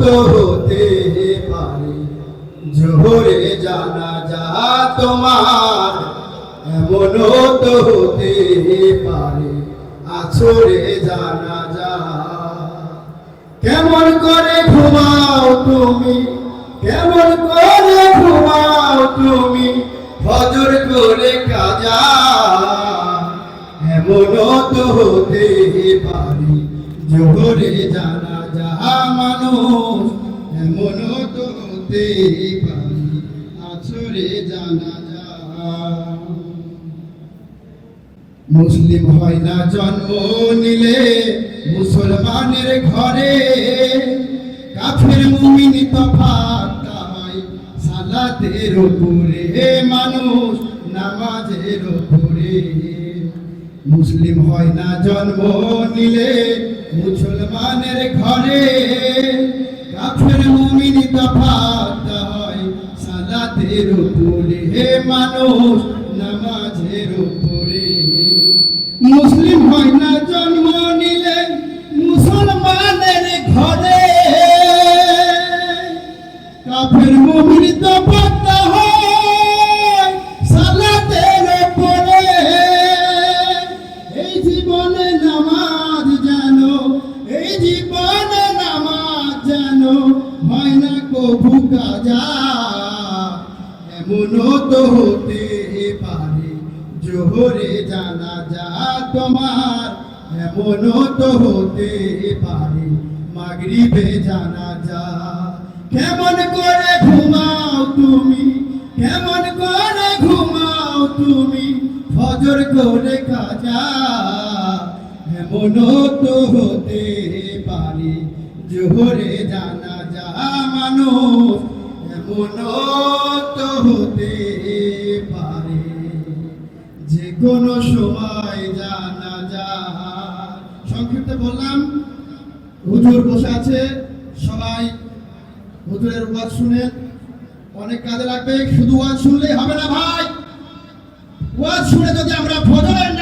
তো হতে পারে জোহরে জানাজা তোমার, এমনও তো হতে পারে আসরে জানাজা। কেমন করে ঘুমাও তুমি, কেমন করে ঘুমাও তুমি ফজর করে কাজা, এমনও তো হতে পারে জোহরে জানাজা মানুষ, এমনও তো হতে পারে আসরে জানাজা। মুসলিম হয় না জন্ম নিলে মুসলমানের ঘরে, কাফের মুমিন তফাৎ হয় সালাতের উপরে, মানুষ নামাজের উপরে। মুসলিম হয় না জন্ম নিলে মুসলমানের ঘরে, কাফের মুমিন তফাৎ হয় সালাতের উপরে, মানুষ নামাজের উপরে। মুসলিম হয় না জন্ম নিলে মুসলমানের ঘরে, কাফের মুমিন তফাৎ হয় সালাতের উপরে। এই জীবনে নামাজ জানো, এই জীবনে নামাজ জানো হয় না কবু কাজা, এমনও তো হতে পারে জোহরে জানাজা তোমার, এমনও তো হতে পারে মাগরিবে জানাজা। কেমন করে ঘুমাও তুমি, কেমন করে ঘুমাও তুমি ফজর করে কাজা, এমনও তো হতে পারে জোহরে জানাজা মানুষ, এমনও তো হতে পারে যে কোনো সময় জানাজা। সংক্ষিপ্তে বললাম, হুজুর বসে আছে, সবাই হুজুরের ওয়াজ শুনে অনেক কাজে লাগবে। শুধু ওয়াজ শুনলেই হবে না ভাই, ওয়াজ শুনে যদি আমরা ফজরের